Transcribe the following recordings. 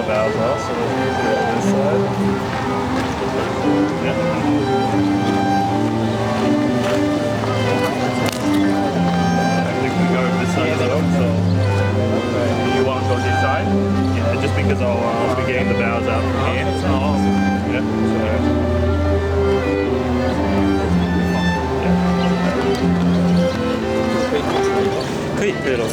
the bows are, so let's move it on this side. Yeah. I think we go this side as well, so you want to go this side? Yeah, just because I'll be getting the bows out from here. Yeah.可以，可以了。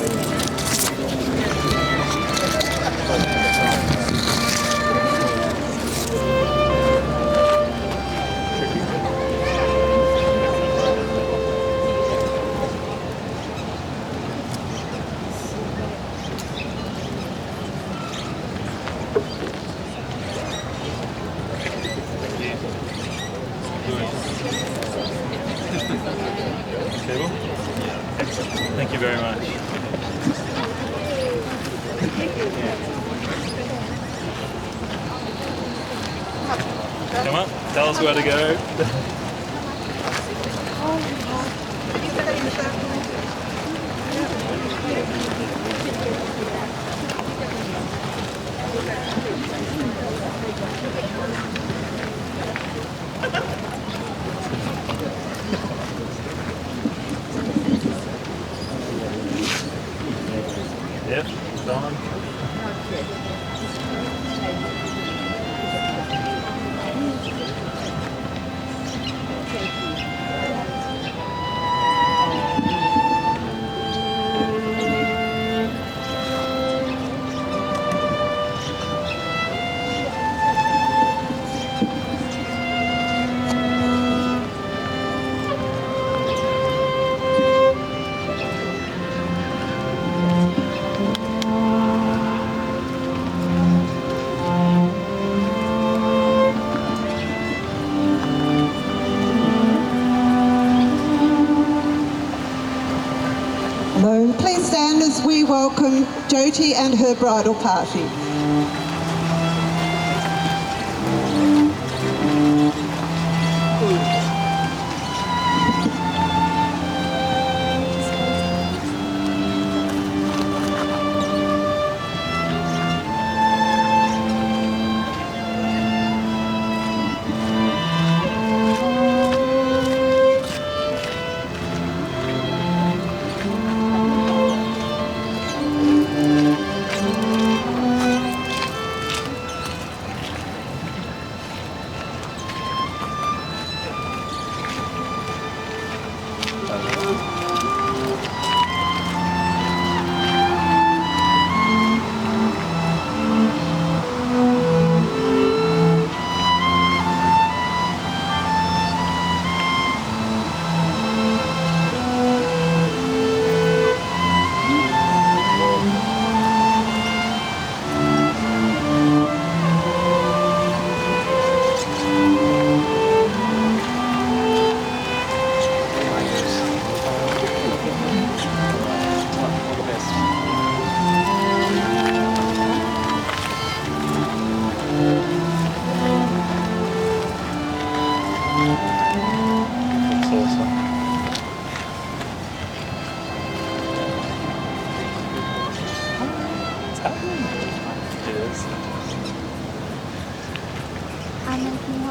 Thank you very much. Come on, tell us where to go. Yep, it's on. Please stand as we welcome Jyoti and her bridal party.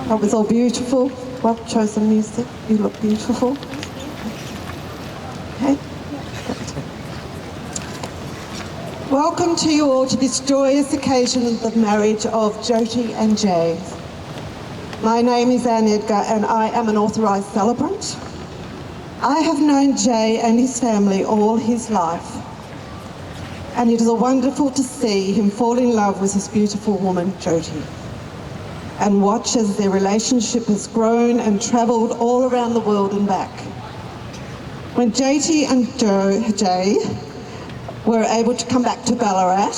That was all beautiful. Well chosen music. You look beautiful. Okay. Welcome to you all to this joyous occasion of the marriage of Jyoti and Jay. My name is Anne Edgar and I am an authorised celebrant. I have known Jay and his family all his life, and it is wonderful to see him fall in love with this beautiful woman, Jyoti, and watch as their relationship has grown and travelled all around the world and back. When Jyoti and Jay were able to come back to Ballarat,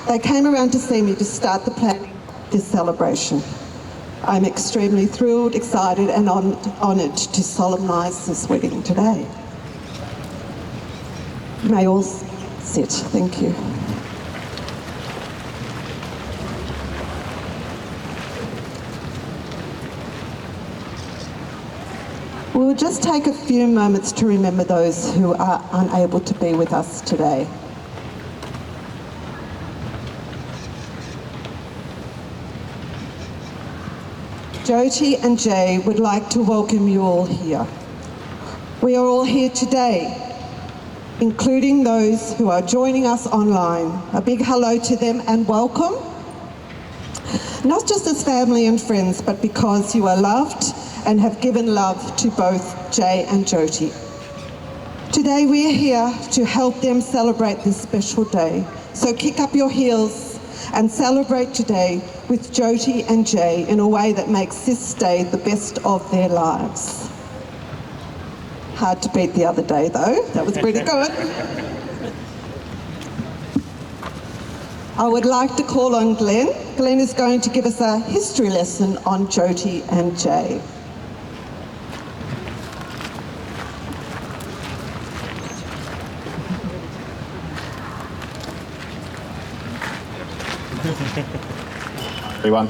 they came around to see me to start the planning of this celebration. I'm extremely thrilled, excited and honoured to solemnise this wedding today. You may all sit, thank you. We'll just take a few moments to remember those who are unable to be with us today. Jyoti and Jay would like to welcome you all here. We are all here today, including those who are joining us online. A big hello to them and welcome. Not just as family and friends, but because you are loved and have given love to both Jay and Jyoti. Today we are here to help them celebrate this special day. So kick up your heels and celebrate today with Jyoti and Jay in a way that makes this day the best of their lives. Hard to beat the other day though, that was pretty good. I would like to call on Glenn. Glenn is going to give us a history lesson on Jyoti and Jay. Everyone,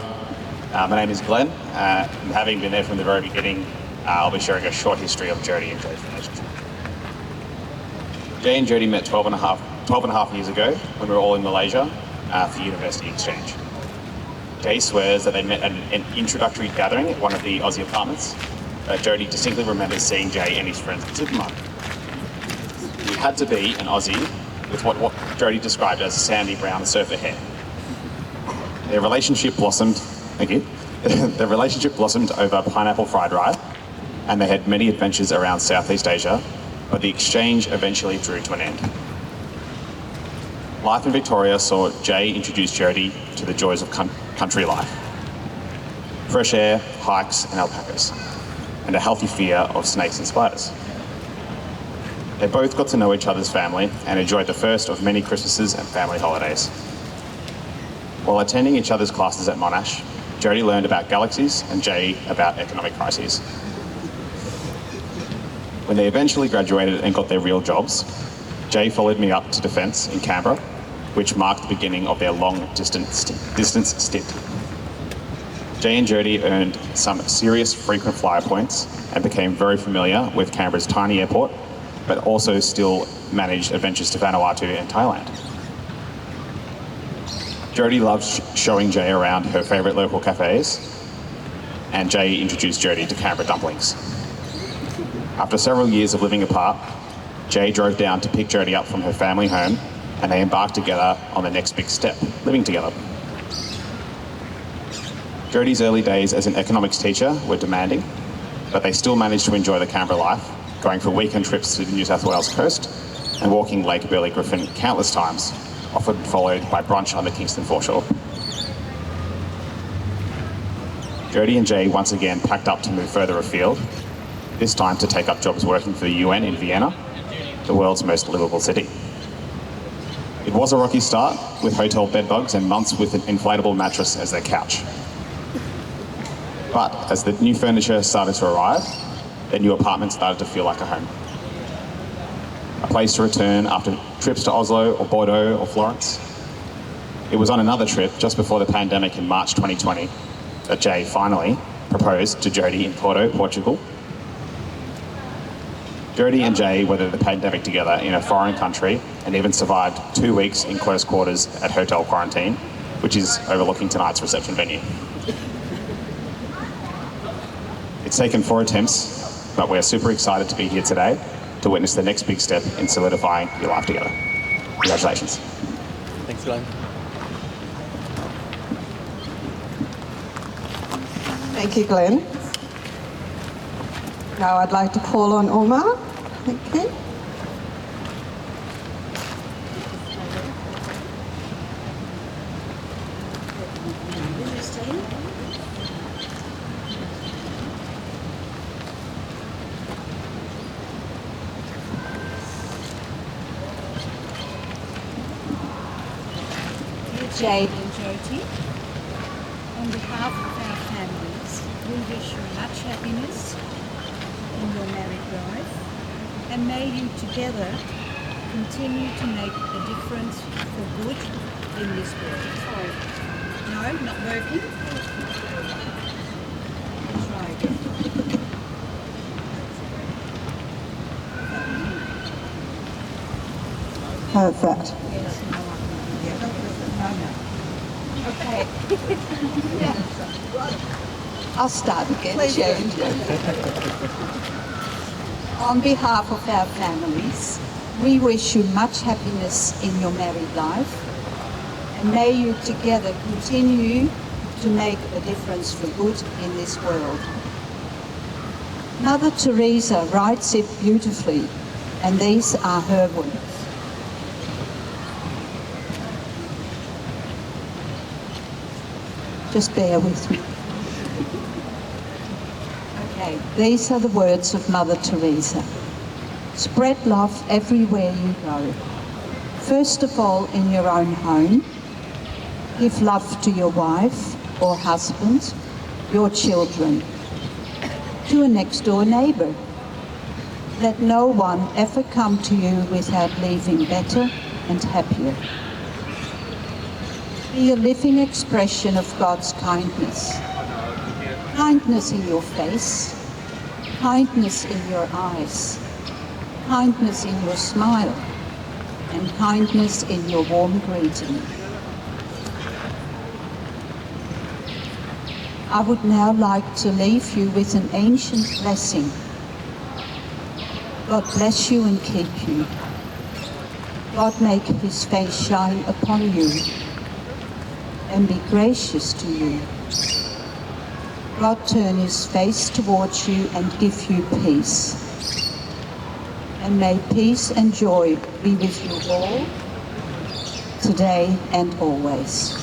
my name is Glenn, and having been there from the very beginning, I'll be sharing a short history of Jyoti and Jay's relationship. Jay and Jyoti met 12 and a half years ago when we were all in Malaysia for university exchange. Jay swears that they met at an introductory gathering at one of the Aussie apartments. Jyoti distinctly remembers seeing Jay and his friends at the supermarket. He had to be an Aussie with what Jyoti described as sandy brown surfer hair. Their relationship blossomed, thank you, their relationship blossomed over pineapple fried rice, and they had many adventures around Southeast Asia, but the exchange eventually drew to an end. Life in Victoria saw Jay introduce Jyoti to the joys of country life. Fresh air, hikes and alpacas, and a healthy fear of snakes and spiders. They both got to know each other's family and enjoyed the first of many Christmases and family holidays. While attending each other's classes at Monash, Jyoti learned about galaxies and Jay about economic crises. When they eventually graduated and got their real jobs, Jay followed me up to Defence in Canberra, which marked the beginning of their long-distance stint. Jay and Jyoti earned some serious frequent flyer points and became very familiar with Canberra's tiny airport, but also still managed adventures to Vanuatu and Thailand. Jyoti loved showing Jay around her favourite local cafes, and Jay introduced Jyoti to Canberra dumplings. After several years of living apart, Jay drove down to pick Jyoti up from her family home, and they embarked together on the next big step, living together. Jyoti's early days as an economics teacher were demanding, but they still managed to enjoy the Canberra life, going for weekend trips to the New South Wales coast and walking Lake Burley Griffin countless times, often followed by brunch on the Kingston foreshore. Jyoti and Jay once again packed up to move further afield, this time to take up jobs working for the UN in Vienna, the world's most livable city. It was a rocky start, with hotel bedbugs and months with an inflatable mattress as their couch. But as the new furniture started to arrive, their new apartment started to feel like a home. A place to return after trips to Oslo or Bordeaux or Florence. It was on another trip just before the pandemic in March 2020 that Jay finally proposed to Jyoti in Porto, Portugal. Jyoti and Jay weathered the pandemic together in a foreign country and even survived 2 weeks in close quarters at hotel quarantine, which is overlooking tonight's reception venue. It's taken 4 attempts, but we're super excited to be here today to witness the next big step in solidifying your life together. Congratulations. Thanks, Glenn. Thank you, Glenn. Now I'd like to call on Omar. Thank you. Jade and Jyoti, on behalf of our families, we wish you much happiness in your married life, and may you together continue to make a difference for good in this world. No, not working. Try again. Perfect. Yes, no, okay. I'll start again. Please do. On behalf of our families, we wish you much happiness in your married life, and may you together continue to make a difference for good in this world. Mother Teresa writes it beautifully, and these are her words. Just bear with me. Okay, these are the words of Mother Teresa. Spread love everywhere you go. First of all, in your own home. Give love to your wife or husband, your children, to a next door neighbour. Let no one ever come to you without leaving better and happier. Be a living expression of God's kindness. Kindness in your face, kindness in your eyes, kindness in your smile, and kindness in your warm greeting. I would now like to leave you with an ancient blessing. God bless you and keep you. God make his face shine upon you and be gracious to you. God turn his face towards you and give you peace. And may peace and joy be with you all, today and always.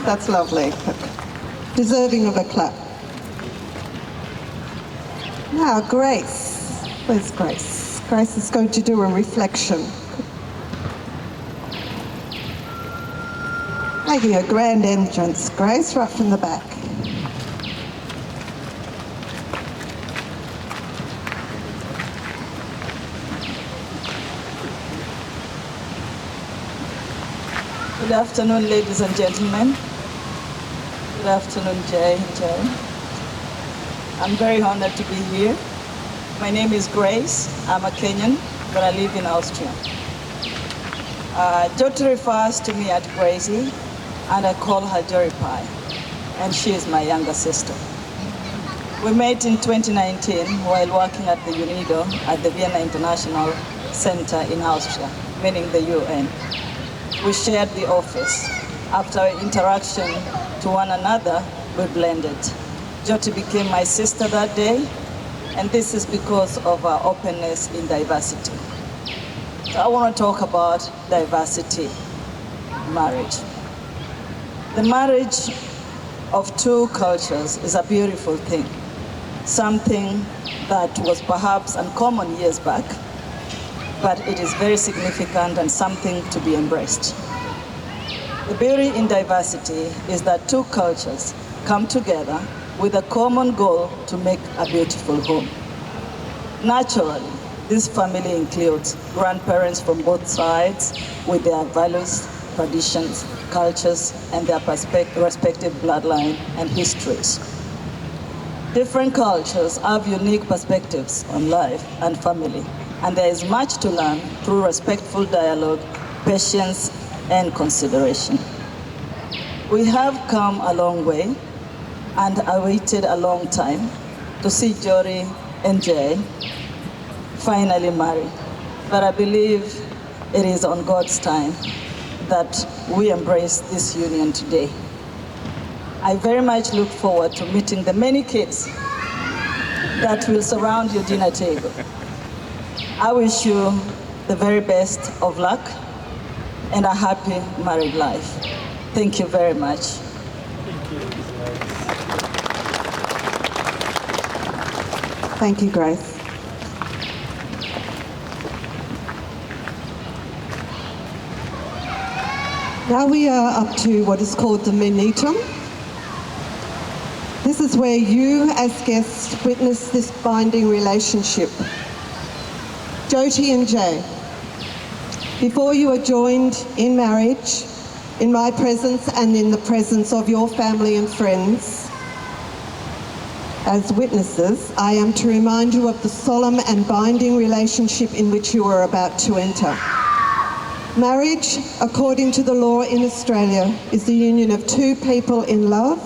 That's lovely. Deserving of a clap. Now, Grace. Where's Grace? Grace is going to do a reflection. Making a grand entrance. Grace, right from the back. Good afternoon, ladies and gentlemen. Good afternoon, Jay and Jay. I'm very honored to be here. My name is Grace. I'm a Kenyan, but I live in Austria. Jyoti refers to me as Gracie, and I call her Jory Pie, and she is my younger sister. We met in 2019 while working at the UNIDO at the Vienna International Center in Austria, meaning the UN. We shared the office. After our interaction to one another, we blended. Jyoti became my sister that day, and this is because of our openness in diversity. So I want to talk about diversity, marriage. The marriage of two cultures is a beautiful thing, something that was perhaps uncommon years back, but it is very significant and something to be embraced. The beauty in diversity is that two cultures come together with a common goal to make a beautiful home. Naturally, this family includes grandparents from both sides with their values, traditions, cultures, and their respective bloodline and histories. Different cultures have unique perspectives on life and family, and there is much to learn through respectful dialogue, patience, and consideration. We have come a long way, and I waited a long time to see Jory and Jay finally marry. But I believe it is on God's time that we embrace this union today. I very much look forward to meeting the many kids that will surround your dinner table. I wish you the very best of luck and a happy married life. Thank you very much. Thank you, Grace. Now we are up to what is called the Menitum. This is where you, as guests, witness this binding relationship. Jyoti and Jay, before you are joined in marriage, in my presence and in the presence of your family and friends, As witnesses, I am to remind you of the solemn and binding relationship in which you are about to enter. Marriage, according to the law in Australia, is the union of two people in love,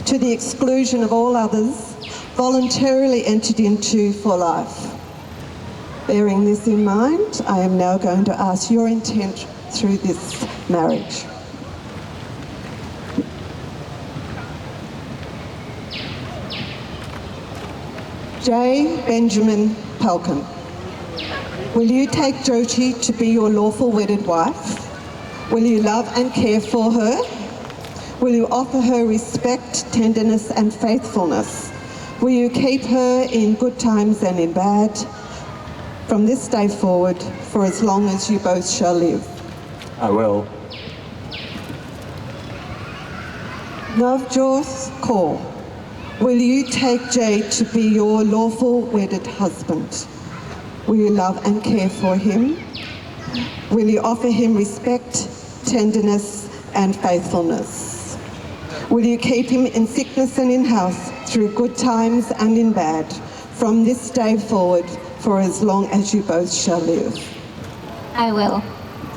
to the exclusion of all others, voluntarily entered into for life. Bearing this in mind, I am now going to ask your intent through this marriage. J. Benjamin Pelkin, will you take Jyoti to be your lawful wedded wife? Will you love and care for her? Will you offer her respect, tenderness and faithfulness? Will you keep her in good times and in bad from this day forward for as long as you both shall live? I will. Navjot Kaur, will you take Jay to be your lawful wedded husband? Will you love and care for him? Will you offer him respect, tenderness and faithfulness? Will you keep him in sickness and in health through good times and in bad from this day forward for as long as you both shall live? I will.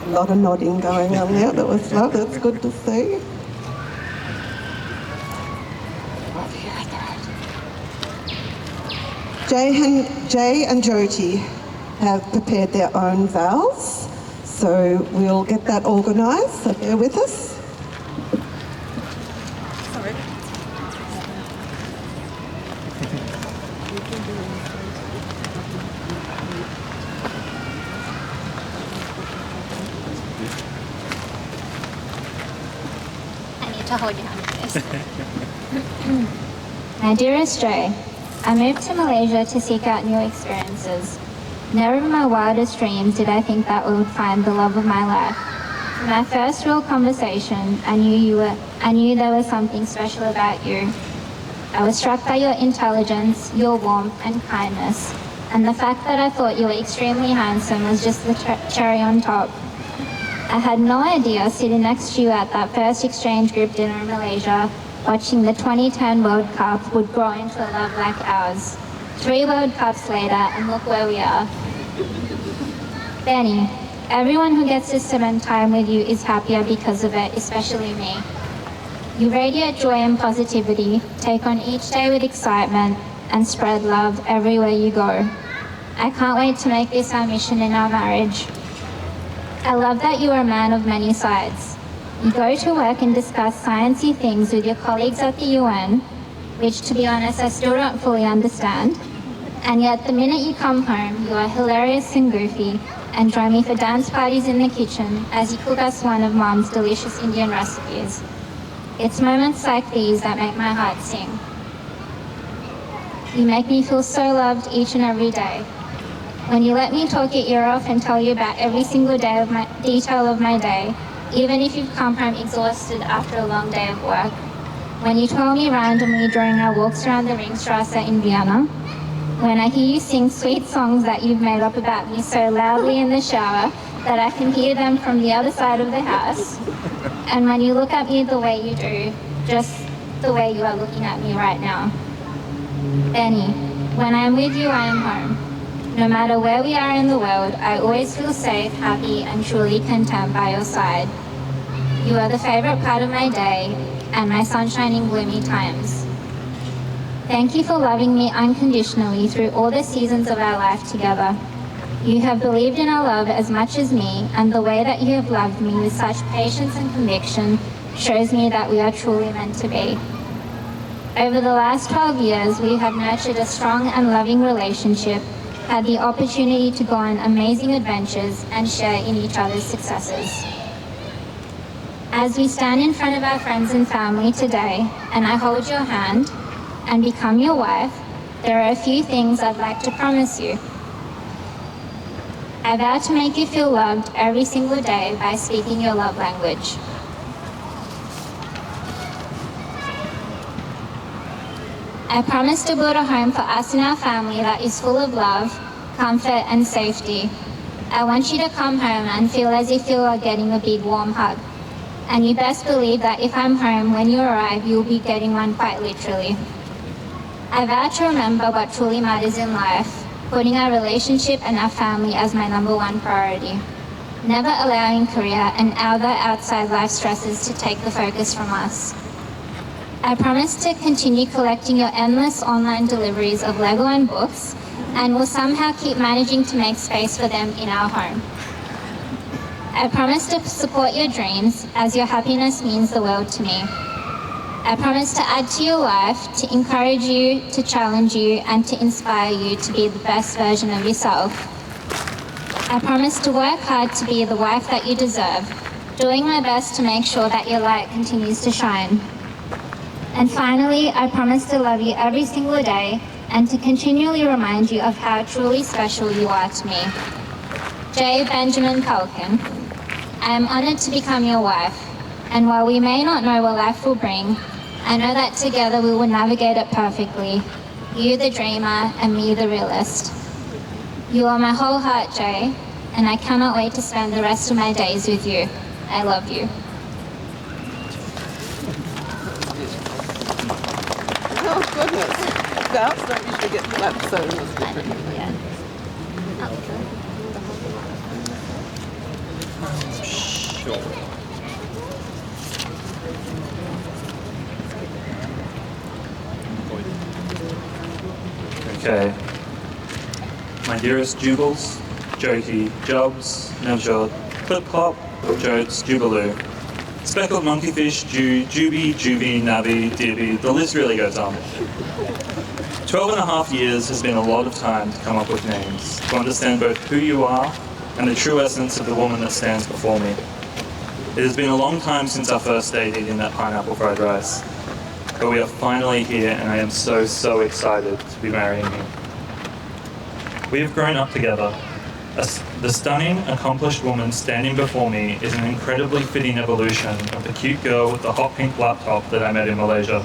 A lot of nodding going on there. That was love. That's good to see. Jay and Jyoti have prepared their own vows, so we'll get that organised, so bear with us. I need to hold your hand for this. My dearest Jay, I moved to Malaysia to seek out new experiences. Never in my wildest dreams did I think that I would find the love of my life. From my first real conversation, I knew there was something special about you. I was struck by your intelligence, your warmth and kindness, and the fact that I thought you were extremely handsome was just the cherry on top. I had no idea sitting next to you at that first exchange group dinner in Malaysia, watching the 2010 World Cup would grow into a love like ours. 3 World Cups later, and look where we are. Benny, everyone who gets to spend time with you is happier because of it, especially me. You radiate joy and positivity, take on each day with excitement, and spread love everywhere you go. I can't wait to make this our mission in our marriage. I love that you are a man of many sides. You go to work and discuss sciencey things with your colleagues at the UN, which to be honest I still don't fully understand. And yet the minute you come home, you are hilarious and goofy and join me for dance parties in the kitchen as you cook us one of Mom's delicious Indian recipes. It's moments like these that make my heart sing. You make me feel so loved each and every day. When you let me talk your ear off and tell you about every single detail of my day, even if you've come home exhausted after a long day of work. When you twirl me randomly during our walks around the Ringstrasse in Vienna. When I hear you sing sweet songs that you've made up about me so loudly in the shower that I can hear them from the other side of the house. And when you look at me the way you do, just the way you are looking at me right now. Benny, when I'm with you, I am home. No matter where we are in the world, I always feel safe, happy, and truly content by your side. You are the favorite part of my day and my sunshine in gloomy times. Thank you for loving me unconditionally through all the seasons of our life together. You have believed in our love as much as me, and the way that you have loved me with such patience and conviction shows me that we are truly meant to be. Over the last 12 years, we have nurtured a strong and loving relationship, had the opportunity to go on amazing adventures and share in each other's successes. As we stand in front of our friends and family today, and I hold your hand and become your wife, there are a few things I'd like to promise you. I vow to make you feel loved every single day by speaking your love language. I promise to build a home for us and our family that is full of love, comfort and safety. I want you to come home and feel as if you are getting a big warm hug. And you best believe that if I'm home when you arrive, you'll be getting one quite literally. I vow to remember what truly matters in life, putting our relationship and our family as my number one priority, never allowing career and other outside life stresses to take the focus from us. I promise to continue collecting your endless online deliveries of Lego and books, and will somehow keep managing to make space for them in our home. I promise to support your dreams, as your happiness means the world to me. I promise to add to your life, to encourage you, to challenge you, and to inspire you to be the best version of yourself. I promise to work hard to be the wife that you deserve, doing my best to make sure that your light continues to shine. And finally, I promise to love you every single day and to continually remind you of how truly special you are to me. J. Benjamin Culkin, I am honored to become your wife, and while we may not know what life will bring, I know that together we will navigate it perfectly. You the dreamer and me the realist. You are my whole heart, Jay, and I cannot wait to spend the rest of my days with you. I love you. Oh, goodness. Vows don't usually get clapped, so it must be pretty. Yeah. Sure. Okay. My dearest Jubals, Jokey, Jobs, Navjot, Clip Clop, Jokes, Jubaloo, Speckled Monkeyfish, Juby, Juvie, Navi, Dibby, the list really goes on. 12 and a half years has been a lot of time to come up with names, to understand both who you are and the true essence of the woman that stands before me. It has been a long time since our first date eating that pineapple fried rice, but we are finally here and I am so, so excited to be marrying you. We have grown up together. The stunning, accomplished woman standing before me is an incredibly fitting evolution of the cute girl with the hot pink laptop that I met in Malaysia.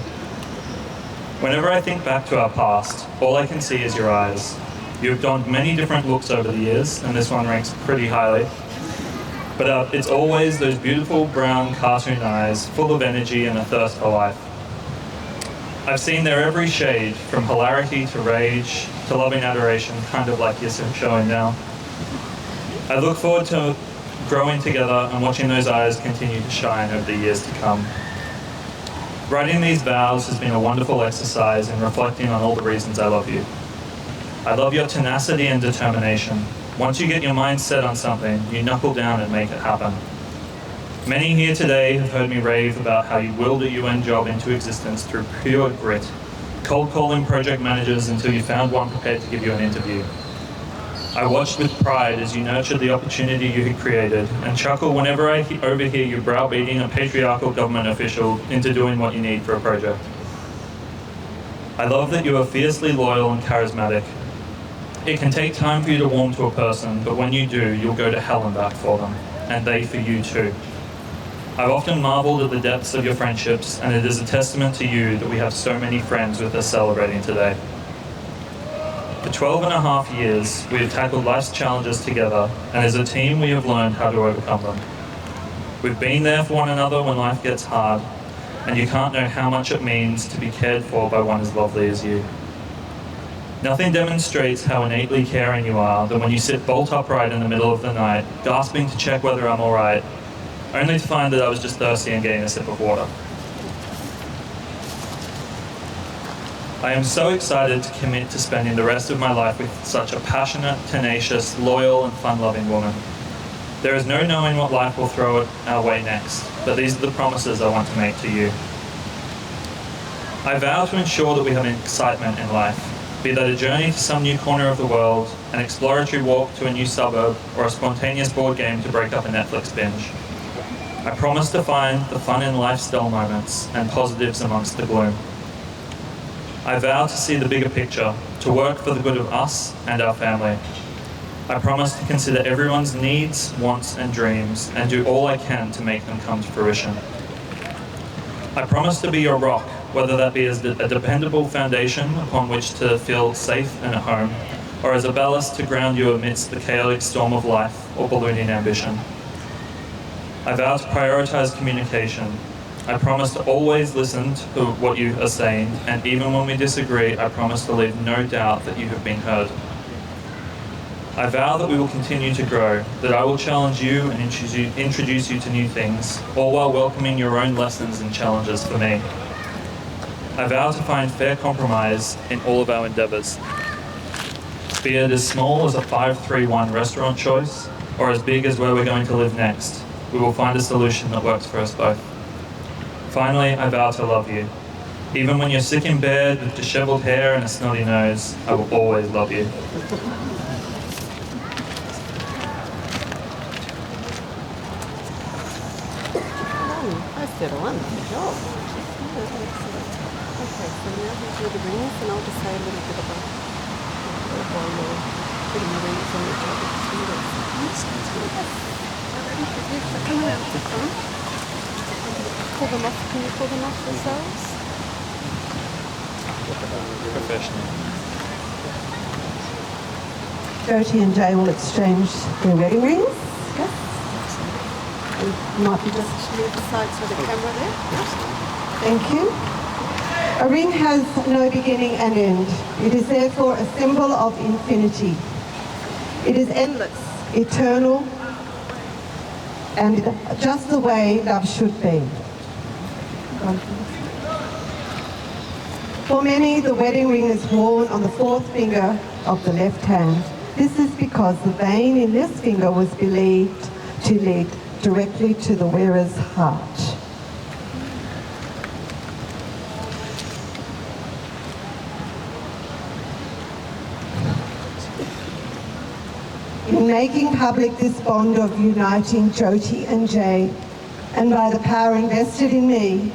Whenever I think back to our past, all I can see is your eyes. You have donned many different looks over the years, and this one ranks pretty highly. But it's always those beautiful brown cartoon eyes, full of energy and a thirst for life. I've seen their every shade, from hilarity to rage to loving adoration, kind of like you're showing now. I look forward to growing together and watching those eyes continue to shine over the years to come. Writing these vows has been a wonderful exercise in reflecting on all the reasons I love you. I love your tenacity and determination. Once you get your mind set on something, you knuckle down and make it happen. Many here today have heard me rave about how you willed a UN job into existence through pure grit, cold calling project managers until you found one prepared to give you an interview. I watched with pride as you nurtured the opportunity you had created and chuckle whenever I overhear you browbeating a patriarchal government official into doing what you need for a project. I love that you are fiercely loyal and charismatic. It can take time for you to warm to a person, but when you do, you'll go to hell and back for them, and they for you too. I've often marveled at the depths of your friendships, and it is a testament to you that we have so many friends with us celebrating today. For 12 and a half years, we have tackled life's challenges together, and as a team, we have learned how to overcome them. We've been there for one another when life gets hard, and you can't know how much it means to be cared for by one as lovely as you. Nothing demonstrates how innately caring you are than when you sit bolt upright in the middle of the night, gasping to check whether I'm all right, only to find that I was just thirsty and getting a sip of water. I am so excited to commit to spending the rest of my life with such a passionate, tenacious, loyal, and fun-loving woman. There is no knowing what life will throw our way next, but these are the promises I want to make to you. I vow to ensure that we have excitement in life, be that a journey to some new corner of the world, an exploratory walk to a new suburb, or a spontaneous board game to break up a Netflix binge. I promise to find the fun in life's dull moments and positives amongst the gloom. I vow to see the bigger picture, to work for the good of us and our family. I promise to consider everyone's needs, wants, and dreams, and do all I can to make them come to fruition. I promise to be your rock, whether that be as a dependable foundation upon which to feel safe and at home, or as a ballast to ground you amidst the chaotic storm of life or ballooning ambition. I vow to prioritize communication, I promise to always listen to what you are saying, and even when we disagree, I promise to leave no doubt that you have been heard. I vow that we will continue to grow, that I will challenge you and introduce you to new things, all while welcoming your own lessons and challenges for me. I vow to find fair compromise in all of our endeavours. Be it as small as a 5-3-1 restaurant choice, or as big as where we're going to live next, we will find a solution that works for us both. Finally, I vow to love you. Even when you're sick in bed with dishevelled hair and a snotty nose, I will always love you. I did a wonderful job. Okay, so now we do the rings, and I'll just say a little bit about while you're putting the rings on the top of the fingers. So come around to the front. Pull them off. Can you pull them off yourselves? Professional. Jyoti and Jay will exchange their wedding rings. Yes. And might be just Move aside so the camera there. thank you. A ring has no beginning and end. It is therefore a symbol of infinity. It is endless, eternal, and just the way love should be. For many, the wedding ring is worn on the fourth finger of the left hand. This is because the vein in this finger was believed to lead directly to the wearer's heart. In making public this bond of uniting Jyoti and Jay, and by the power invested in me,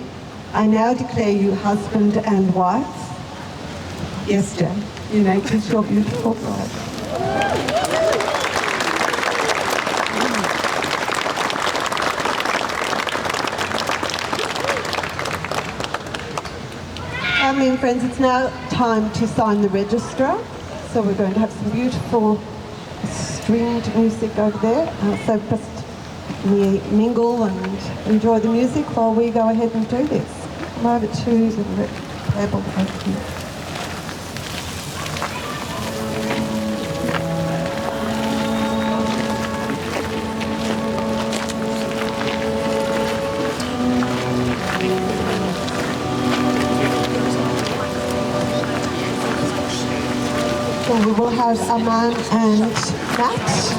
I now declare you husband and wife. Yes, Jay, you make this your beautiful bride. Family and friends, it's now time to sign the register. So we're going to have some beautiful stringed music over there. So just mingle and enjoy the music while we go ahead and do this. Come over to the table over here. So we will have Aman and Max.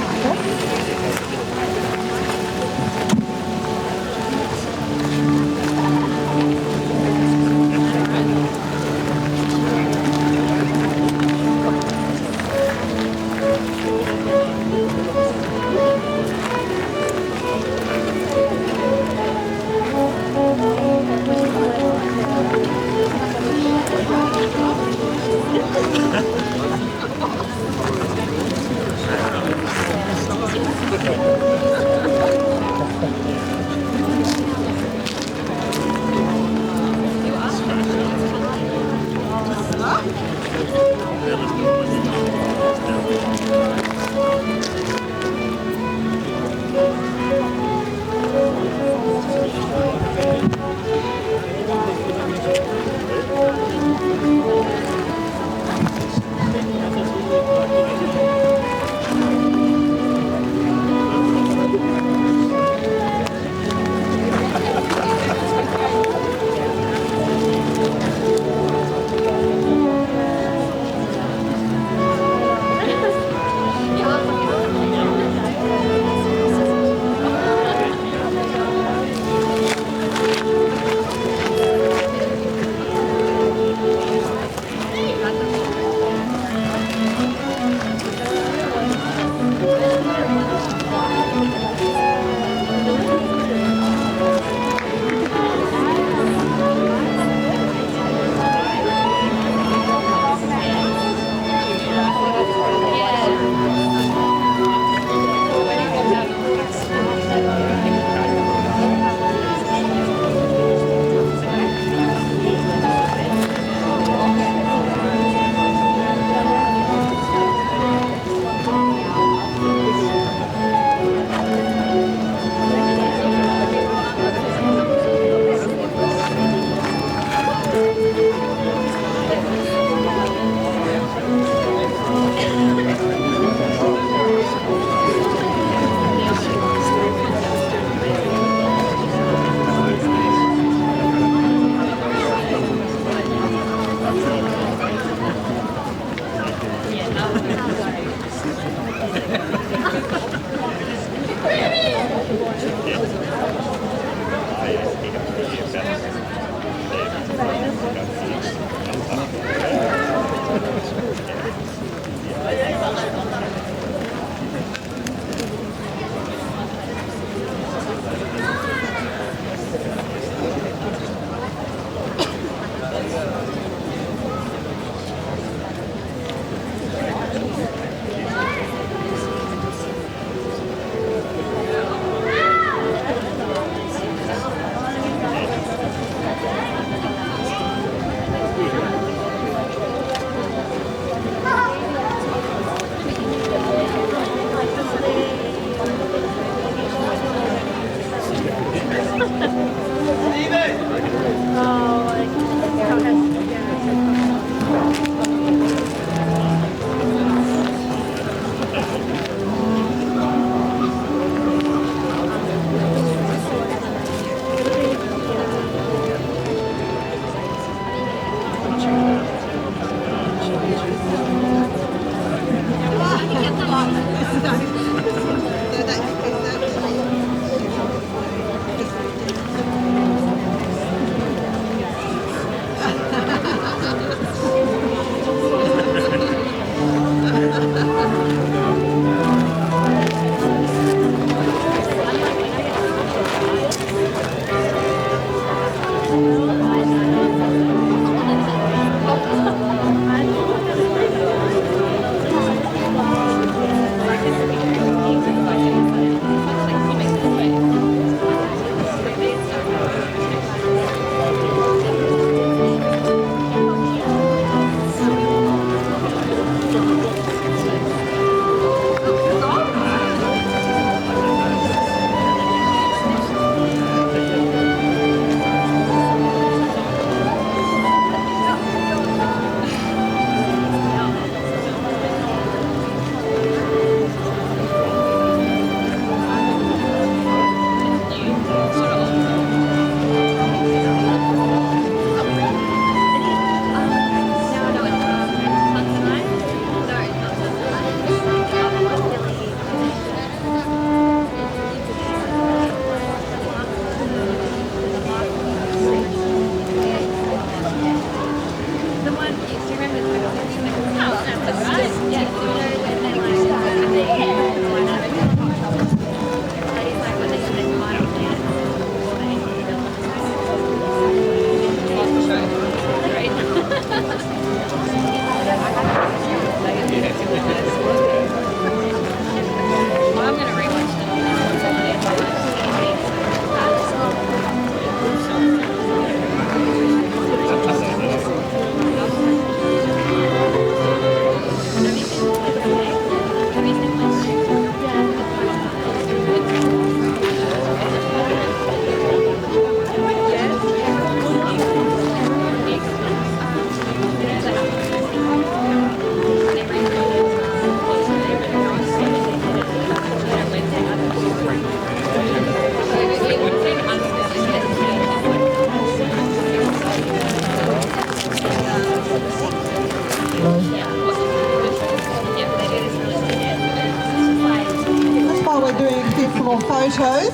do some more photos.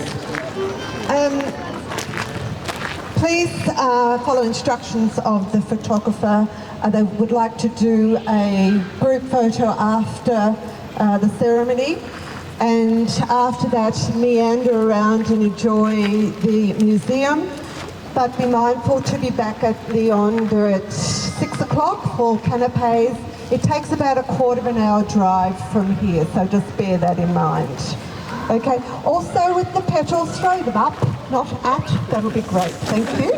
Please follow instructions of the photographer. They would like to do a group photo after the ceremony, and after that meander around and enjoy the museum. But be mindful to be back at Leander at 6 o'clock for canapes. It takes about a quarter of an hour drive from here, so just bear that in mind. Okay, also with the petals, throw them up, not at, that'll be great, thank you.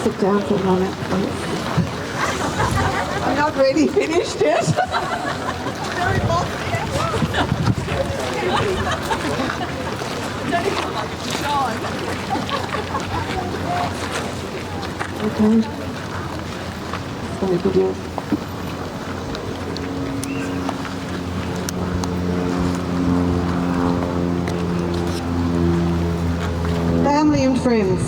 Sit down for a moment, please. I'm not really finished yet. Very okay. Very good, yes. Family and friends,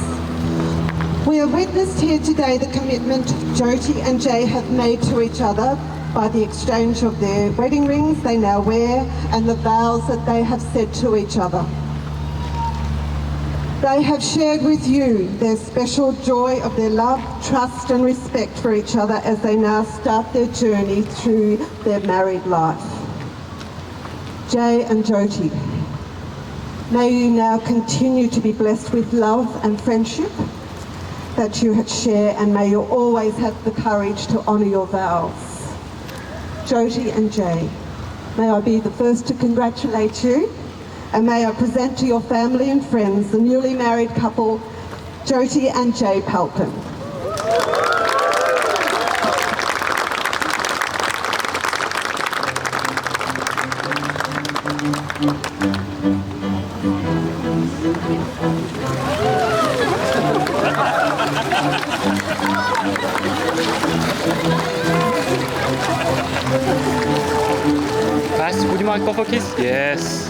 we have witnessed here today the commitment Jyoti and Jay have made to each other by the exchange of their wedding rings they now wear and the vows that they have said to each other. They have shared with you their special joy of their love, trust and respect for each other as they now start their journey through their married life. Jay and Jyoti, may you now continue to be blessed with love and friendship that you share, and may you always have the courage to honour your vows. Jyoti and Jay, may I be the first to congratulate you, and may I present to your family and friends the newly married couple, Jyoti and Jay Palpin. Guys, would you mind go for a kiss? Yes.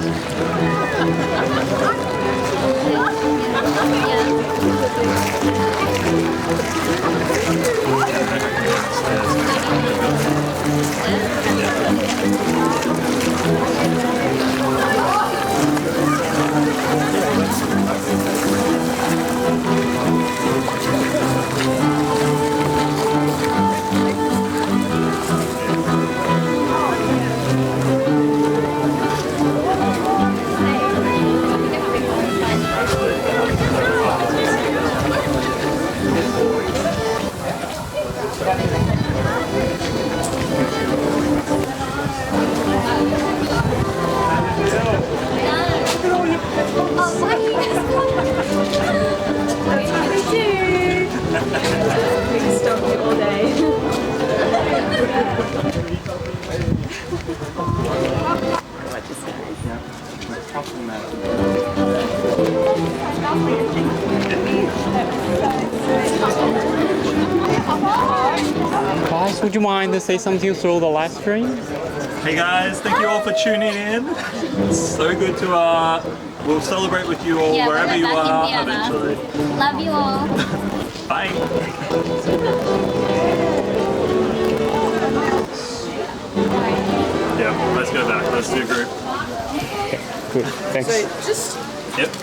Guys, would you mind to say something through the live stream? Hey guys, thank you all for tuning in. It's so good to we'll celebrate with you all wherever you are eventually. Love you all. Bye. Yeah, let's go back. Let's do a group. Good, thanks. So just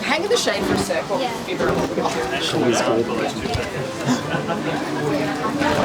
hang in the shade for a sec. Yeah. Everyone will be off. Actually,